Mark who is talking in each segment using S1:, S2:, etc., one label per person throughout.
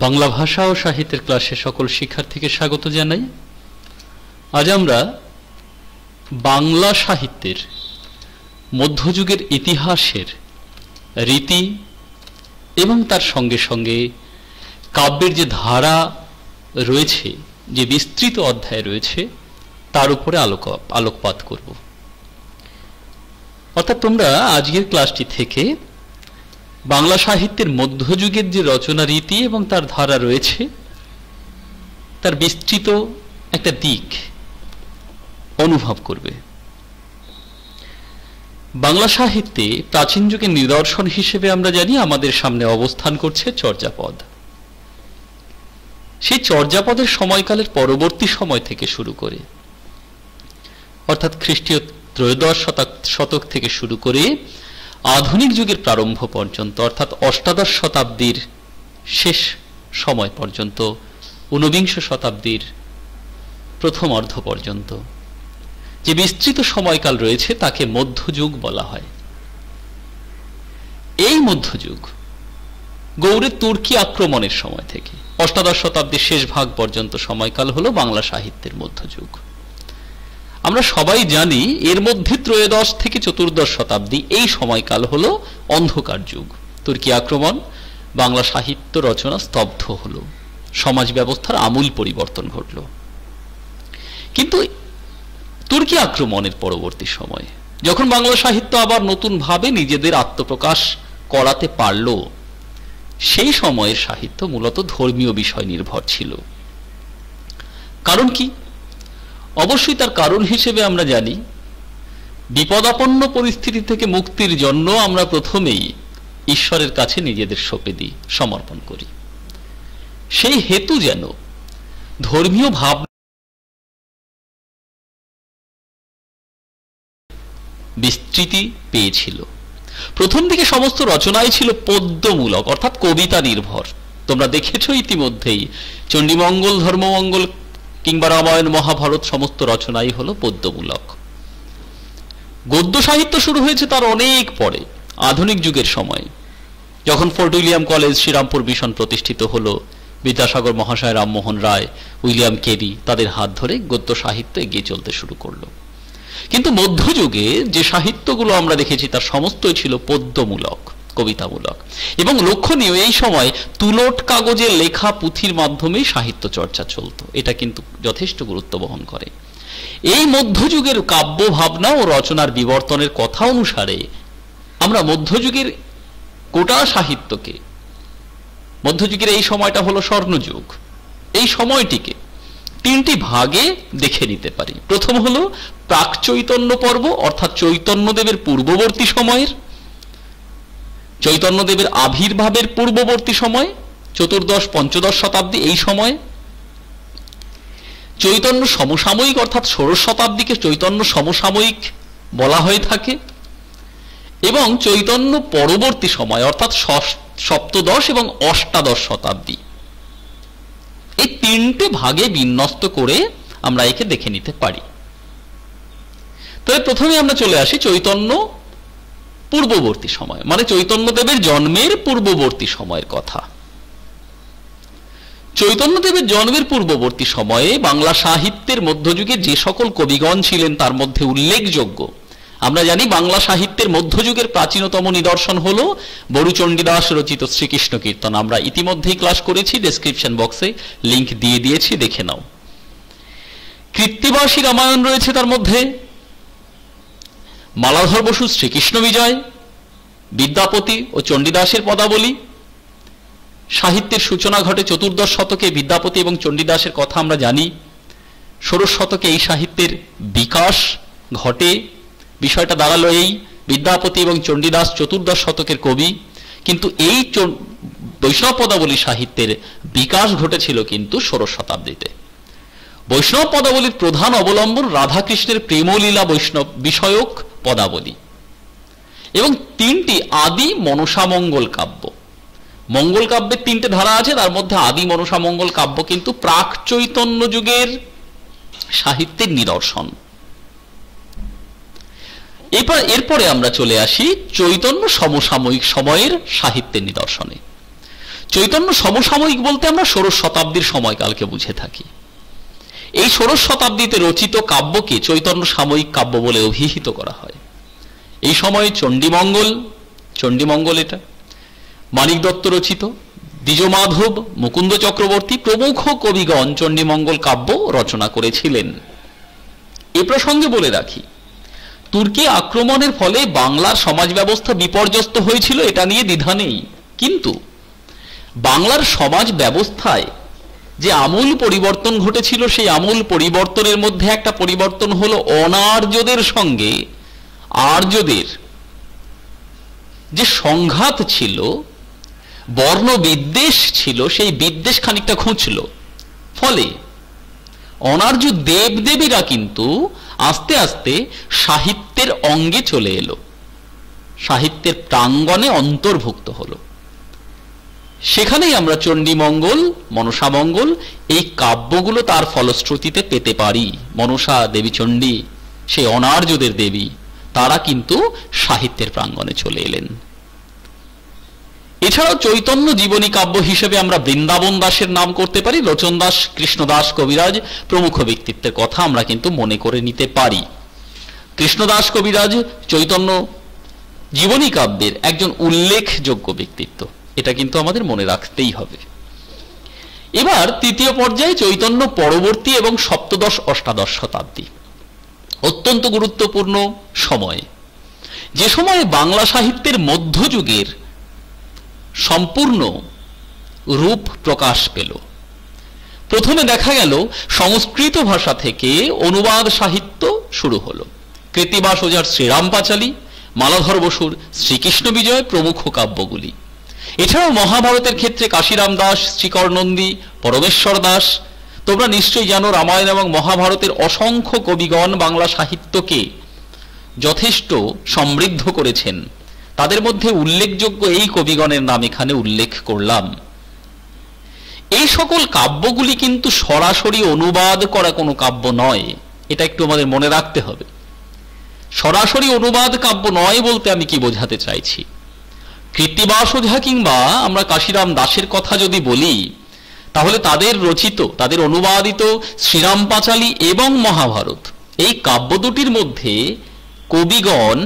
S1: বাংলা ভাষা ও সাহিত্যের ক্লাসে সকল শিক্ষার্থীকে স্বাগত জানাই। আজ আমরা বাংলা সাহিত্যের মধ্যযুগের ইতিহাসের রীতি এবং তার সঙ্গে সঙ্গে কাব্যের যে ধারা রয়েছে, যে বিস্তৃত অধ্যায় রয়েছে, তার উপরে আলোকপাত করব। অর্থাৎ তোমরা আজকের ক্লাসটি থেকে বাংলা সাহিত্যের মধ্যযুগের যে রচনা রীতি এবং তার ধারা রয়েছে তার বিস্তৃত একটা দিক অনুভব করবে। বাংলা সাহিত্যে প্রাচীন যুগের নিদর্শন হিসেবে আমরা জানি আমাদের সামনে অবস্থান করছে চর্যাপদ। সেই চর্যাপদের সময়কালের পরবর্তী সময় থেকে শুরু করে অর্থাৎ খ্রিস্টীয় ত্রয়োদশ শতক থেকে শুরু করে আধুনিক যুগের প্রারম্ভ পর্যন্ত অর্থাৎ অষ্টাদশ শতাব্দীর শেষ সময় পর্যন্ত, ঊনবিংশ শতাব্দীর প্রথম অর্ধ পর্যন্ত যে বিস্তৃত সময়কাল রয়েছে তাকে মধ্যযুগ বলা হয়। এই মধ্যযুগ গৌড়ের তুর্কি আক্রমণের সময় থেকে অষ্টাদশ শতাব্দীর শেষ ভাগ পর্যন্ত সময়কাল হলো বাংলা সাহিত্যের মধ্যযুগ। আমরা সবাই জানি এর মধ্যে ত্রয়োদশ থেকে চতুর্দশ শতাব্দী এই সময়কাল হলো অন্ধকার যুগ। তুর্কি আক্রমণ, বাংলা সাহিত্য রচনা স্তব্ধ হলো, সমাজ ব্যবস্থার আমূল পরিবর্তন ঘটল। কিন্তু তুর্কি আক্রমণের পরবর্তী সময়ে যখন বাংলা সাহিত্য আবার নতুন ভাবে নিজেদের আত্মপ্রকাশ করাতে পারল, সেই সময়ের সাহিত্য মূলত ধর্মীয় বিষয় নির্ভর ছিল। কারণ কি? অবশ্যই তার কারণ হিসেবে আমরা জানি বিপদাপন্ন পরিস্থিতি থেকে মুক্তির জন্য আমরা প্রথমেই ঈশ্বরের কাছে নিজেদের সঁপে দিই, সমর্পণ করি। সেই হেতু যেন ধর্মীয় ভাব বিস্তৃতি পেয়েছিল। প্রথম দিকে সমস্ত রচনাই ছিল পদ্যমূলক অর্থাৎ কবিতা নির্ভর। তোমরা দেখেছ ইতিমধ্যেই চণ্ডীমঙ্গল, ধর্মমঙ্গল কিংবা রামায়ণ, মহাভারত সমস্ত রচনাই হলো পদ্যমূলক। গদ্য সাহিত্য শুরু হয়েছে তার অনেক পরে, আধুনিক যুগের সময়, যখন Fort William College, Serampore Mission প্রতিষ্ঠিত হলো। বিদ্যাসাগর মহাশয়, রামমোহন রায়, উইলিয়াম কেরি তাদের হাত ধরে গদ্য সাহিত্য এগিয়ে চলতে শুরু করলো। কিন্তু মধ্যযুগে যে সাহিত্যগুলো আমরা দেখেছি তার সমস্তই ছিল পদ্যমূলক, কবিতামূলক। এবং লক্ষণীয়, এই সময় তুলট কাগজে লেখা পুঁথির মাধ্যমে সাহিত্য চর্চা চলত। এটা কিন্তু যথেষ্ট গুরুত্ব বহন করে। এই মধ্যযুগের কাব্য ভাবনা ও রচনার বিবর্তনের কথা অনুসারে আমরা মধ্যযুগের গোটা সাহিত্যকে, মধ্যযুগের এই সময়টা হলো স্বর্ণযুগ, এই সময়টিকে তিনটি ভাগে দেখে নিতে পারি। প্রথম হলো প্রাক চৈতন্য পর্ব অর্থাৎ চৈতন্যদেবের পূর্ববর্তী সময়ের, চৈতন্যদেবের আবির্ভাবের পূর্ববর্তী সময়, চতুর্দশ পঞ্চদশ শতাব্দী এই সময়। চৈতন্য সমসাময়িক অর্থাৎ ষোড়শ শতাব্দীকে চৈতন্য সমসাময়িক বলা হয়ে থাকে। এবং চৈতন্য পরবর্তী সময় অর্থাৎ সপ্তদশ এবং অষ্টাদশ শতাব্দী, এই তিনটে ভাগে বিন্যস্ত করে আমরা একে দেখে নিতে পারি। তবে প্রথমে আমরা চলে আসি চৈতন্য পূর্ববর্তী সময়, মানে চৈতন্যদেবের জন্মের পূর্ববর্তী সময়ের কথা। চৈতন্যদেবের জন্মের পূর্ববর্তী সময়ে বাংলা সাহিত্যের মধ্যযুগে যে সকল কবিগণ ছিলেন তার মধ্যে উল্লেখযোগ্য, আমরা জানি বাংলা সাহিত্যের মধ্যযুগের প্রাচীনতম নিদর্শন হল বড়ুচণ্ডীদাস রচিত শ্রীকৃষ্ণ কীর্তন। আমরা ইতিমধ্যেই ক্লাস করেছি, ডেসক্রিপশন বক্সে লিংক দিয়ে দিয়েছি, দেখে নাও। কৃত্তিবাসী রামায়ণ রয়েছে তার মধ্যে, মালাধর বসু শ্রীকৃষ্ণ বিজয়, বিদ্যাপতি ও চণ্ডীদাসের পদাবলী। সাহিত্যের সূচনা ঘটে চতুর্দশ শতকে, বিদ্যাপতি এবং চণ্ডীদাসের কথা আমরা জানি। ষোড়শ শতকে এই সাহিত্যের বিকাশ ঘটে। বিষয়টা দাঁড়ালো এই, বিদ্যাপতি এবং চণ্ডীদাস চতুর্দশ শতকের কবি, কিন্তু এই বৈষ্ণব পদাবলী সাহিত্যের বিকাশ ঘটেছিল কিন্তু ষোড়শ শতাব্দীতে। বৈষ্ণব পদাবলীর প্রধান অবলম্বন রাধাকৃষ্ণের প্রেমলীলা বৈষ্ণব বিষয়ক পদাবলী এবং তিনটি আদি মনসামঙ্গল কাব্য। মঙ্গল কাব্যের তিনটে ধারা আছে, তার মধ্যে আদি মনসামঙ্গল কাব্য কিন্তু প্রাক চৈতন্য যুগের সাহিত্যের নিদর্শন। এরপরে আমরা চলে আসি চৈতন্য সমসাময়িক সময়ের সাহিত্যের নিদর্শনে। চৈতন্য সমসাময়িক বলতে আমরা ষোড়শ শতাব্দীর সময়কালকে বুঝে থাকি। এই ষোড়শ শতাব্দীতে রচিত কাব্যকে চৈতন্য সাময়িক কাব্য বলে অভিহিত করা হয়। এই সময়ে চণ্ডীমঙ্গল এটা মানিক দত্ত রচিত, দ্বিজমাধব, মুকুন্দ চক্রবর্তী প্রমুখ কবিগণ চণ্ডীমঙ্গল কাব্য রচনা করেছিলেন। এ প্রসঙ্গে বলে রাখি, তুর্কি আক্রমণের ফলে বাংলার সমাজ ব্যবস্থা বিপর্যস্ত হয়েছিল, এটা নিয়ে দ্বিধা নেই। কিন্তু বাংলার সমাজ ব্যবস্থায় যে আমূল পরিবর্তন ঘটেছিল, সেই আমূল পরিবর্তনের মধ্যে একটা পরিবর্তন হলো অনার্যদের সঙ্গে আর্যদের যে সংঘাত ছিল, বর্ণ বিদ্বেষ ছিল, সেই বিদ্বেষ খানিকটা ঘুচল। ফলে অনার্য দেবদেবীরা কিন্তু আস্তে আস্তে সাহিত্যের অঙ্গে চলে এলো, সাহিত্যের প্রাঙ্গণে অন্তর্ভুক্ত হলো। সেখানেই আমরা চণ্ডীমঙ্গল, মনসামঙ্গল এই কাব্যগুলো তার ফলশ্রুতিতে পেতে পারি। মনসা দেবী চণ্ডী, সেই অনার্যদের দেবী, তারা কিন্তু সাহিত্যের প্রাঙ্গণে চলে এলেন। এছাড়াও চৈতন্য জীবনী কাব্য হিসেবে আমরা বৃন্দাবন দাসের নাম করতে পারি, লোচন দাস, কৃষ্ণদাস কবিরাজ প্রমুখ ব্যক্তিত্বের কথা আমরা কিন্তু মনে করে নিতে পারি। কৃষ্ণদাস কবিরাজ চৈতন্য জীবনী কাব্যের একজন উল্লেখযোগ্য ব্যক্তিত্ব, এটা কিন্তু আমাদের মনে রাখতেই হবে। এবার তৃতীয় পর্যায়ে চৈতন্য পরবর্তী এবং সপ্তদশ অষ্টাদশ শতাব্দী, অত্যন্ত গুরুত্বপূর্ণ সময়, যে সময়ে বাংলা সাহিত্যের মধ্যযুগের সম্পূর্ণ রূপ প্রকাশ পেল। প্রথমে দেখা গেল সংস্কৃত ভাষা থেকে অনুবাদ সাহিত্য শুরু হলো। কৃত্তিবাস ওঝার শ্রীরাম পাঁচালী, মালাধর বসুর শ্রীকৃষ্ণ বিজয় প্রমুখ কাব্যগুলি। এছাড়াও মহাভারতের ক্ষেত্রে কাশিরাম দাস, শ্রীকর নন্দী, পরমেশ্বর দাস। তোমরা নিশ্চয়ই জানো, রামায়ণ এবং মহাভারতের অসংখ্য কবিগণ বাংলা সাহিত্যকে যথেষ্ট সমৃদ্ধ করেছেন। তাদের মধ্যে উল্লেখযোগ্য এই কবিগণের নাম এখানে উল্লেখ করলাম। এই সকল কাব্যগুলি কিন্তু সরাসরি অনুবাদ করা কোনো কাব্য নয়, এটা একটু আমাদের মনে রাখতে হবে। সরাসরি অনুবাদ কাব্য নয় বলতে আমি কি বোঝাতে চাইছি? কৃত্তিবাস ওঝা কিংবা আমরা কাশিরাম দাসের কথা যদি বলি, তাহলে তাদের রচিত, তাদের অনুবাদিত শ্রীরাম পাঁচালী এবং মহাভারত, এই কাব্য দুটির মধ্যে কবিগণ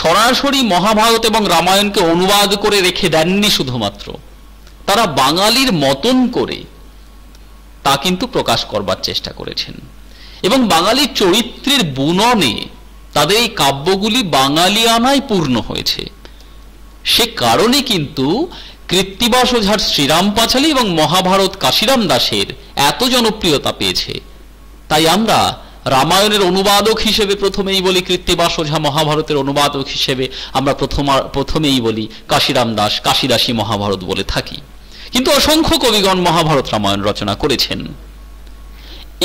S1: সরাসরি মহাভারত এবং রামায়ণকে অনুবাদ করে রেখে দেননি শুধুমাত্র, তারা বাঙালির মতন করে তা কিন্তু প্রকাশ করবার চেষ্টা করেছেন। এবং বাঙালির চরিত্রের বুননে তাদের এই কাব্যগুলি বাঙালিয়ানায় পূর্ণ হয়েছে। সে কারণে কিন্তু কৃত্তিবাস ওঝার শ্রীরাম পাঁচালী এবং মহাভারত কাশিরাম দাসের এত জনপ্রিয়তা পেয়েছে। তাই আমরা রামায়ণের অনুবাদক হিসেবে প্রথমেই বলি কৃত্তিবাস ওঝা, মহাভারতের অনুবাদক হিসেবে আমরা প্রথমেই বলি কাশিরাম দাস, কাশিদাসী মহাভারত বলে থাকি। কিন্তু অসংখ্য কবিগণ মহাভারত রামায়ণ রচনা করেছেন।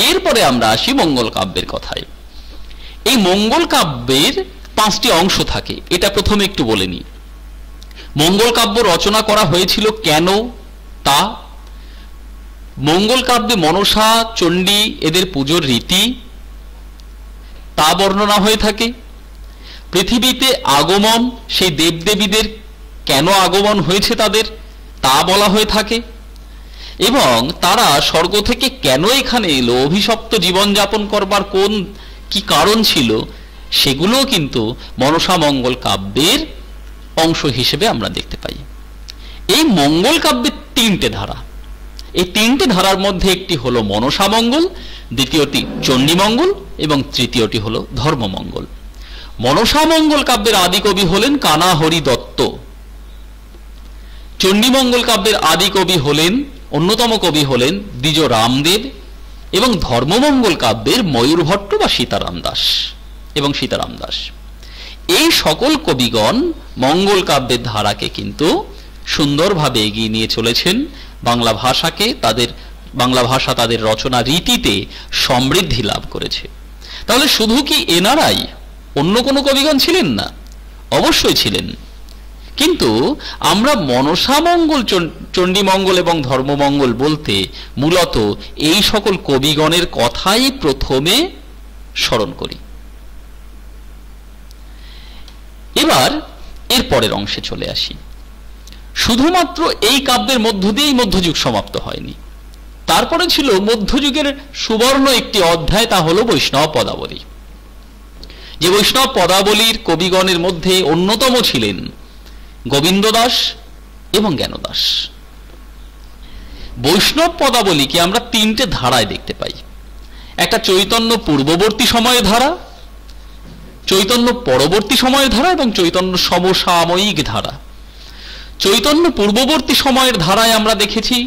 S1: এরপরে আমরা আসি মঙ্গল কাব্যের কথায়। এই মঙ্গল কাব্যের 5টি অংশ থাকে, এটা প্রথমে একটু বলে নিই। মঙ্গল কাব্য রচনা করা হয়েছিল কেন তা, মঙ্গল কাব্যে মনসা, চণ্ডী এদের পুজোর রীতি তা বর্ণনা হয়ে থাকে। পৃথিবীতে আগমন, সেই দেবদেবীদের কেন আগমন হয়েছে তাদের তা বলা হয়ে থাকে। এবং তারা স্বর্গ থেকে কেন এখানে এলো, অভিশপ্ত জীবনযাপন করবার কি কারণ ছিল, সেগুলোও কিন্তু মনসা মঙ্গল কাব্যের অংশ হিসেবে আমরা দেখতে পাই। এই মঙ্গল কাব্যের 3টে ধারা, এই 3টে ধারার মধ্যে একটি হলো মনসা মঙ্গল, দ্বিতীয়টি চণ্ডীমঙ্গল এবং তৃতীয়টি হলো ধর্মমঙ্গল। মনসা মঙ্গল কাব্যের আদি কবি হলেন কানা হরি দত্ত, চণ্ডীমঙ্গল কাব্যের আদি কবি হলেন, অন্যতম কবি হলেন দ্বিজ রামদেব, এবং ধর্মমঙ্গল কাব্যের ময়ূর ভট্ট বা সীতারাম দাস। এই সকল কবিগণ মঙ্গল কাব্যের ধারাকে কিন্তু সুন্দরভাবে এগিয়ে নিয়ে চলেছেন। বাংলা ভাষা তাদের রচনা রীতিতে সমৃদ্ধি লাভ করেছে। তাহলে শুধু কি এনারাই, অন্য কোনো কবিগণ ছিলেন না? অবশ্যই ছিলেন। কিন্তু আমরা মনসামঙ্গল, চণ্ডীমঙ্গল এবং ধর্মমঙ্গল বলতে মূলত এই সকল কবিগণের কথাই প্রথমে স্মরণ করি। এবার এর পরের অংশে চলে আসি। শুধুমাত্র এই কাব্যের মধ্য দিয়েই মধ্যযুগ সমাপ্ত হয়নি, তারপরে ছিল মধ্যযুগের সুবর্ণ একটি অধ্যায়, তা হলো বৈষ্ণব পদাবলী। যে বৈষ্ণব পদাবলীর কবিগণের মধ্যে অন্যতম ছিলেন গোবিন্দ দাস এবং জ্ঞানদাস। বৈষ্ণব পদাবলীকে আমরা তিনটে ধারায় দেখতে পাই। একটা চৈতন্য পূর্ববর্তী সময়ের ধারা, চৈতন্য পরবর্তী সময়ের ধারা এবং চৈতন্য সমসাময়িক ধারা। চৈতন্য পূর্ববর্তী সময়ের ধারায় আমরা দেখেছি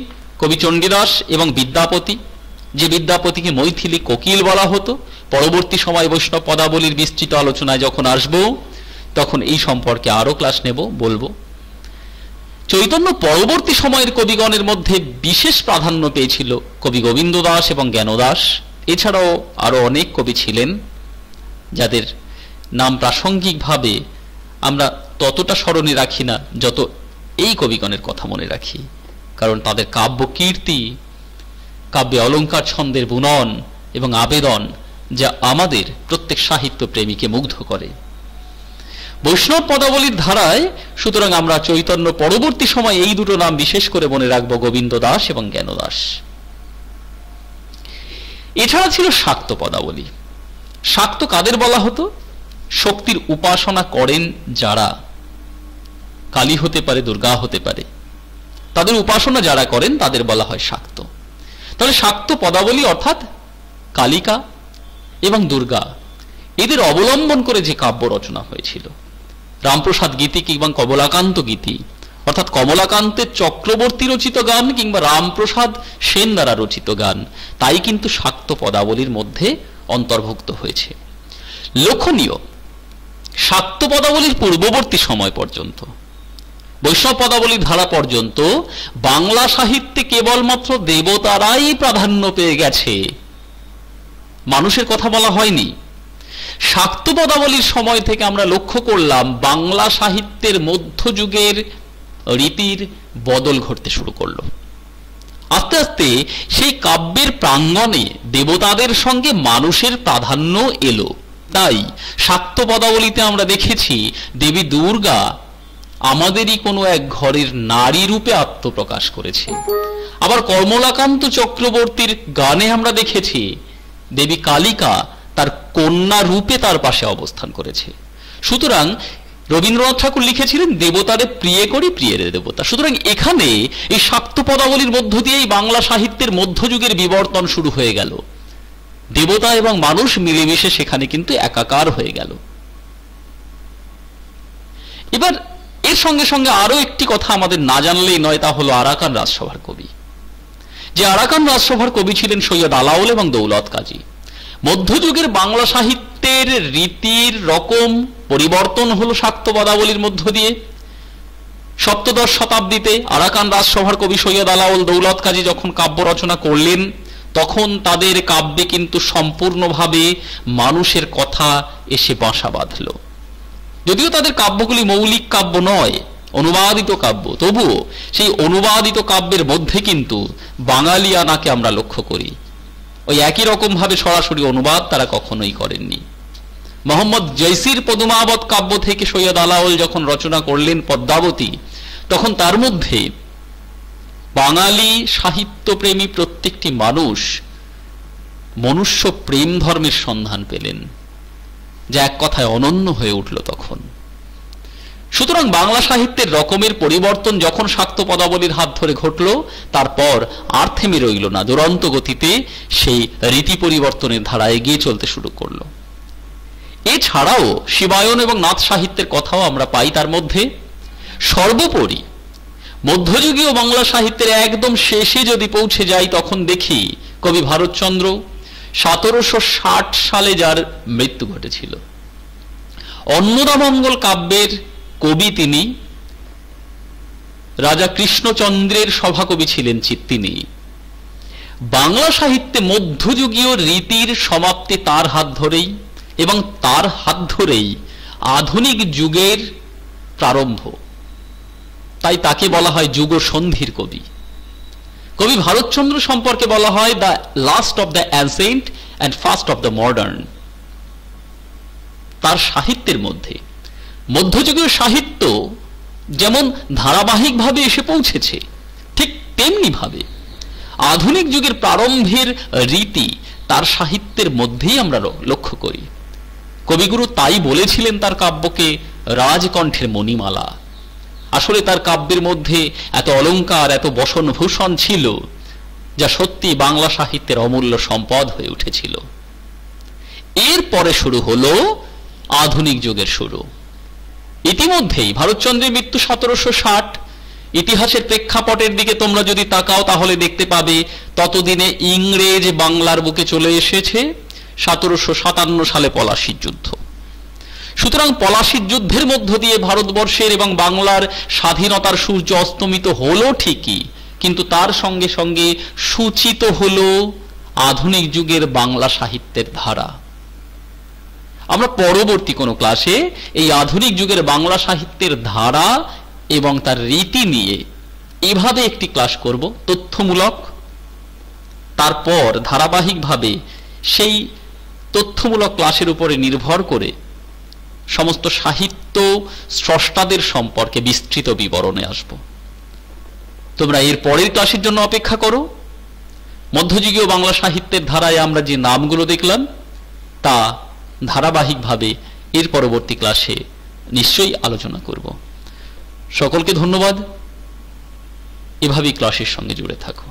S1: কবি চণ্ডীদাস এবং বিদ্যাপতি, যে বিদ্যাপতিকে মৈথিলী কোকিল বলা হতো। পরবর্তী সময় বৈষ্ণব পদাবলীর বিস্তৃত আলোচনায় যখন আসব তখন এই সম্পর্কে আরো ক্লাস নেব, বলবো। চৈতন্য পরবর্তী সময়ের কবিগণের মধ্যে বিশেষ প্রাধান্য পেয়েছিল কবি গোবিন্দ দাস এবং জ্ঞানদাস। এছাড়াও আরো অনেক কবি ছিলেন যাদের নাম প্রাসঙ্গিকভাবে আমরা ততটা স্মরণে রাখি না যত এই কবিগণের কথা মনে রাখি, কারণ তাদের কাব্য কীর্তি, কাব্যে অলঙ্কার ছন্দের বুনন এবং আবেদন যা আমাদের প্রত্যেক সাহিত্য প্রেমীকে মুগ্ধ করে। বৈষ্ণব পদাবলীর ধারায় সুতরাং আমরা চৈতন্য পরবর্তী সময় এই দুটো নাম বিশেষ করে মনে রাখবো, গোবিন্দ দাস এবং জ্ঞানদাস। এছাড়া ছিল শাক্ত পদাবলী। শাক্ত কাদের বলা হতো? শক্তির উপাসনা করেন যারা, কালী হতে পারে, দুর্গা হতে পারে, তাদের উপাসনা যারা করেন তাদের বলা হয় শাক্ত। তাহলে শাক্ত পদাবলী অর্থাৎ কালিকা এবং দুর্গা এদের অবলম্বন করে যে কাব্য রচনা হয়েছিল, রামপ্রসাদ গীতি কিংবা কমলাকান্ত গীতি, অর্থাৎ কমলাকান্তের চক্রবর্তী রচিত গান কিংবা রামপ্রসাদ সেন দ্বারা রচিত গান, তাই কিন্তু শাক্ত পদাবলীর মধ্যে অন্তর্ভুক্ত হয়েছে। লক্ষণীয়, শাক্ত পদাবলীর পূর্ববর্তী সময় পর্যন্ত, বৈষ্ণব পদাবলীর ধারা পর্যন্ত বাংলা সাহিত্যে কেবলমাত্র দেবতারাই প্রাধান্য পেয়ে গেছে, মানুষের কথা বলা হয়নি। শাক্ত পদাবলীর সময় থেকে আমরা লক্ষ্য করলাম বাংলা সাহিত্যের মধ্যযুগের রীতির বদল ঘটতে শুরু করলো। আস্তে আস্তে সেই কাব্যের প্রাঙ্গণে দেবতাদের সঙ্গে মানুষের প্রাধান্য এলো। তাই শাক্ত পদাবলীতে আমরা দেখেছি দেবী দুর্গা আমাদেরই কোনো এক ঘরের নারী রূপে আত্মপ্রকাশ করেছে। আবার কমলাকান্ত চক্রবর্তীর গানে আমরা দেখেছি দেবী কালিকা তার কন্যা রূপে তার পাশে অবস্থান করেছে। সুতরাং রবীন্দ্রনাথ ঠাকুর লিখেছিলেন দেবতারে প্রিয়ে করি প্রিয়ের দেবতা। সুতরাং এখানে এই শাক্ত পদাবলীর মধ্য দিয়েই বাংলা সাহিত্যের মধ্যযুগের বিবর্তন শুরু হয়ে গেল। দেবতা এবং মানুষ মিলেমিশে সেখানে কিন্তু একাকার হয়ে গেল। এবার এর সঙ্গে সঙ্গে আরো একটি কথা আমাদের না জানলেই নয়, তা হলো আরাকান রাজসভার কবি। যে আরাকান রাজসভার কবি ছিলেন সৈয়দ আলাওল এবং দৌলত কাজী। মধ্যযুগের বাংলা সাহিত্যের রীতির রকম পরিবর্তন হলো শাক্ত পদাবলীর মধ্য দিয়ে। সপ্তদশ শতাব্দীতে আরাকান রাজসভার কবি সৈয়দ আলাওল দৌলত কাজী যখন কাব্য রচনা করলেন তখন তাদের কাব্যে কিন্তু সম্পূর্ণভাবে মানুষের কথা এসে বাসা বাঁধল। যদিও তাদের কাব্যগুলি মৌলিক কাব্য নয়, অনুবাদিত কাব্য, তবুও সেই অনুবাদিত কাব্যের মধ্যে কিন্তু বাঙালিয়ানাকে আমরা লক্ষ্য করি। ওই একই রকম ভাবে সরাসরি অনুবাদ তারা কখনোই করেননি। মোহাম্মদ জয়সির পদুমাবত কাব্য থেকে সৈয়দ আলাওল যখন রচনা করলেন পদ্মাবতী, তখন তার মধ্যে বাঙালি সাহিত্যপ্রেমী প্রত্যেকটি মানুষ মনুষ্য প্রেম ধর্মের সন্ধান পেলেন, যা এক কথায় অনন্য হয়ে উঠল তখন। সুতরাং বাংলা সাহিত্যের রকমের পরিবর্তন যখন শাক্ত পদাবলীর হাত ধরে ঘটল, তারপর আর থেমে রইল না, দুরন্ত গতিতে সেই রীতি পরিবর্তনের ধারা এগিয়ে চলতে শুরু করলো। এছাড়াও শিবায়ন এবং নাথ সাহিত্যের কথাও আমরা পাই তার মধ্যে। সর্বোপরি মধ্যযুগীয় বাংলা সাহিত্যের একদম শেষে যদি পৌঁছে যাই তখন দেখি কবি ভারতচন্দ্র 1760 সালে যার মৃত্যু ঘটেছিল। অন্নদামঙ্গল কাব্যের কবি তিনি, রাজা কৃষ্ণচন্দ্রের সভাকবি ছিলেন তিনি। বাংলা সাহিত্যে মধ্যযুগীয় রীতির সমাপ্তি তার হাত ধরেই এবং তার হাত ধরেই আধুনিক যুগের প্রারম্ভ। তাই তাকে বলা হয় যুগ সন্ধির কবি। কবি ভারতচন্দ্র সম্পর্কে বলা হয় the last of the ancient and first of the modern. তার সাহিত্যের মধ্যে মধ্যযুগীয় সাহিত্য যেমন ধারাবাহিকভাবে এসে পৌঁছেছে, ঠিক তেমনি ভাবে আধুনিক যুগের প্রারম্ভের রীতি তার সাহিত্যের মধ্যেই আমরা লক্ষ্য করি। কবিগুরু তাই বলেছিলেন তার কাব্যকে রাজকণ্ঠের মণিমালা। আসলে তার কাব্যের মধ্যে এত অলঙ্কার, এত বসনভূষণ ছিল, যা সত্যি বাংলা সাহিত্যের অমূল্য সম্পদ হয়ে উঠেছিল। এরপরে শুরু হলো আধুনিক যুগের শুরু। ইতিমধ্যেই ভারতচন্দ্রের মৃত্যু 1760। ইতিহাসের প্রেক্ষাপটের দিকে তোমরা যদি তাকাও তাহলে দেখতে পাবে ততদিনে ইংরেজ বাংলার বুকে চলে এসেছে 1757 সালে পলাশীর যুদ্ধ। সুতরাং পলাশীর যুদ্ধের মধ্য দিয়ে ভারতবর্ষের এবং বাংলার স্বাধীনতার সূর্য অস্তমিত হলো ঠিকই, কিন্তু তার সঙ্গে সঙ্গে সূচিত হলো আধুনিক যুগের বাংলা সাহিত্যের ধারা। আমরা পরবর্তী কোনো ক্লাসে এই আধুনিক যুগের বাংলা সাহিত্যের ধারা এবং তার রীতি নিয়ে এভাবে একটি ক্লাস করব, তথ্যমূলক। তারপর ধারাবাহিকভাবে সেই তথ্যমূলক ক্লাসের উপরে নির্ভর করে সমস্ত সাহিত্য স্রষ্টাদের সম্পর্কে বিস্তৃত বিবরণে আসব। তোমরা এর পরের ক্লাসের জন্য অপেক্ষা করো। মধ্যযুগীয় বাংলা সাহিত্যের ধারায় আমরা যে নামগুলো দেখলাম তা ধারাবাহিকভাবে এর পরবর্তী ক্লাসে নিশ্চয়ই আলোচনা করব। সকলকে ধন্যবাদ। এভাবেই ক্লাসের সঙ্গে জুড়ে থাকো।